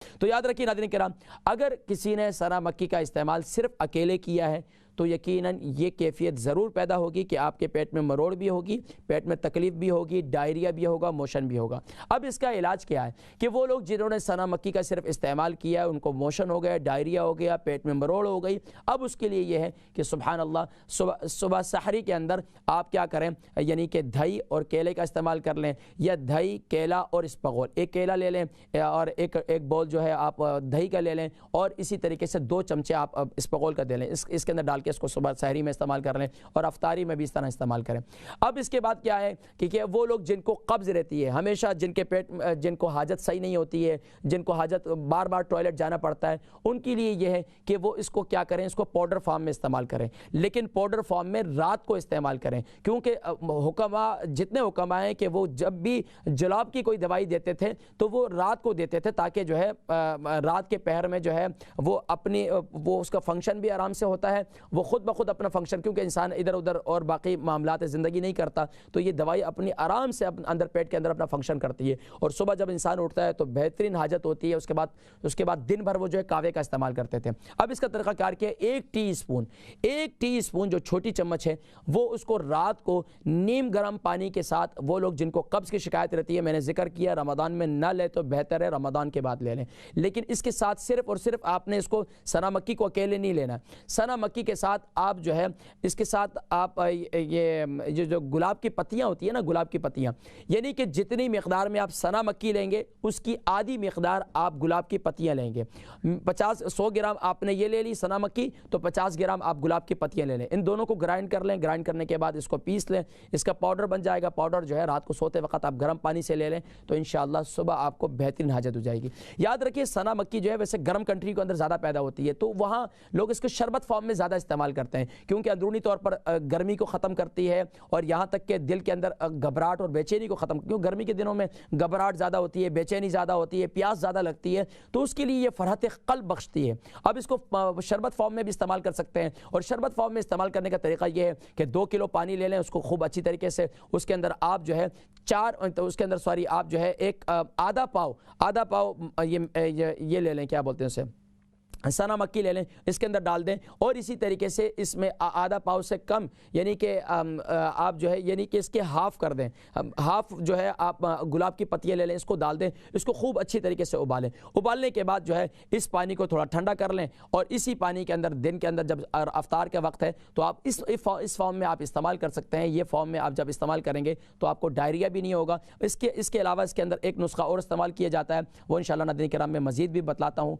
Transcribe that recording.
تو یاد رکھیے ناظرین کرام، اگر کسی نے سنا مکی کا استعمال صرف اکیلے کیا ہے تو یقیناً یہ کیفیت ضرور پیدا ہوگی کہ آپ کے پیٹ میں مروڑ بھی ہوگی، پیٹ میں تکلیف بھی ہوگی، ڈائریا بھی ہوگا، موشن بھی ہوگا۔ اب اس کا علاج کیا ہے کہ وہ لوگ جنہوں نے سنا مکی کا صرف استعمال کیا ہے، ان کو موشن ہو گیا، ڈائریا ہو گیا، پیٹ میں مروڑ ہو گئی، اب اس کے لیے یہ ہے کہ سبحان اللہ صبح سحری کے اندر آپ کیا کریں، یعنی کہ دہی اور کیلے کا استعمال کر لیں، یا دہی، کیلا اور اسپغول، ایک کیلا لے لیں اور ایک بول جو ہے آپ دہی کا لے لیں، اور اسی طریقے سے 2 چمچے آپ اسپغول کا دے لیں، اس کے اندر ڈال کے اس کو صبح سحری میں استعمال کر لیں، اور افطاری میں بھی اس طرح استعمال کریں۔ اب اس کے بعد کیا ہے کہ وہ لوگ جن کو قبض رہتی ہے، ہمیشہ جن کو حاجت صحیح نہیں ہوتی ہے، جن کو حاجت بار بار ٹوائلٹ جانا پڑتا ہے، ان کے لیے یہ ہے کہ وہ اس کو کیا کریں، اس کو پاؤڈر فارم میں استعمال کریں، لیکن پاؤڈر فارم میں رات کو استعمال کریں، کیونکہ جتنے حکماء ہیں کہ وہ جب بھی جلاب کی کوئی دوائی دیتے تھے تو وہ رات کو دیتے تھے، تاکہ جو ہے رات کے پہر میں جو ہے وہ اس کا فنکشن بھی آرام سے ہوتا ہے، وہ خود بخود اپنا فنکشن، کیونکہ انسان ادھر ادھر اور باقی معاملات زندگی نہیں کرتا، تو یہ دوائی اپنی آرام سے اندر پیٹ کے اندر اپنا فنکشن کرتی ہے، اور صبح جب انسان اٹھتا ہے تو بہترین حاجت ہوتی ہے، اس کے بعد دن بھر وہ جو ہے کاوے کا استعمال کرتے تھے۔ اب اس کا طریقہ کار کیا ہے، 1 ٹی اسپون جو چھوٹی چمچ ہے، وہ اس کو رات کو نیم گرم پانی کے ساتھ، وہ لوگ جن کو قبض کی شکایت رہتی ہے، میں نے ذکر کیا رمضان میں نہ لے تو بہتر ہے، رمضان کے بعد لے لیں، لیکن اس کے ساتھ صرف اور صرف آپ نے اس کو سنا مکی کو اکیلے نہیں لینا، سنا مکی کے ساتھ آپ جو ہے اس کے ساتھ آپ یہ جو گلاب کی پتیاں ہوتی ہیں نا، گلاب کی پتیاں، یعنی کہ جتنی مقدار میں آپ سنا مکی لیں گے اس کی آدھی مقدار آپ گلاب کی پتیاں لیں گے، 100 گرام آپ نے یہ لے لی سنا مکی، تو 50 گرام آپ گلاب کی پتیاں لے لیں، ان دونوں کو گرائنڈ کر لیں، گرائنڈ کرنے کے بعد اس کو پیس لیں، اس کا پاؤڈر بن جائے گا، پاؤڈر جو ہے رات کو سوتے وقت آپ گرم پانی سے لے لیں، تو انشاءاللہ صبح آپ کو بہترین حاجت ہو جائے گی۔ یاد رکھیے سنا مکی جو ہے ویسے گرم کنٹری کے اندر زیادہ پیدا ہوتی ہے، تو وہاں لوگ اس کو شربت فارم میں زیادہ استعمال کرتے ہیں، کیونکہ اندرونی طور پر گرمی کو ختم کرتی ہے، اور یہاں تک کہ دل کے اندر گھبراہٹ اور بے چینی کو ختم، کیوں گرمی کے دنوں میں گھبراہٹ زیادہ ہوتی ہے، بے چینی زیادہ ہوتی ہے، پیاس زیادہ لگتی ہے، تو اس کے لیے یہ فرحت قلب بخشتی ہے۔ اب اس کو شربت فارم میں بھی استعمال کر سکتے ہیں، اور شربت فارم میں استعمال کرنے کا طریقہ یہ ہے کہ 2 کلو پانی لے لیں، اس کو خوب اچھی طریقے سے اس کے اندر آپ جو ہے آپ جو ہے ایک آدھا پاؤ یہ لے لیں، کیا بولتے ہیں اسے، سنا مکی لے لیں، اس کے اندر ڈال دیں، اور اسی طریقے سے اس میں آدھا پاؤ سے کم، یعنی کہ آپ جو ہے یعنی کہ اس کے ہاف کر دیں، ہاف جو ہے آپ گلاب کی پتیاں لے لیں، اس کو ڈال دیں، اس کو خوب اچھی طریقے سے ابالیں، ابالنے کے بعد جو ہے اس پانی کو تھوڑا ٹھنڈا کر لیں، اور اسی پانی کے اندر دن کے اندر جب افطار کا وقت ہے تو آپ اس فارم میں آپ استعمال کر سکتے ہیں۔ یہ فارم میں آپ جب استعمال کریں گے تو آپ کو ڈائریا بھی نہیں ہوگا۔ اس کے علاوہ اس کے اندر ایک نسخہ اور استعمال کیا جاتا ہے، وہ انشاءاللہ ناظرین کرام میں مزید بھی بتلاتا ہوں۔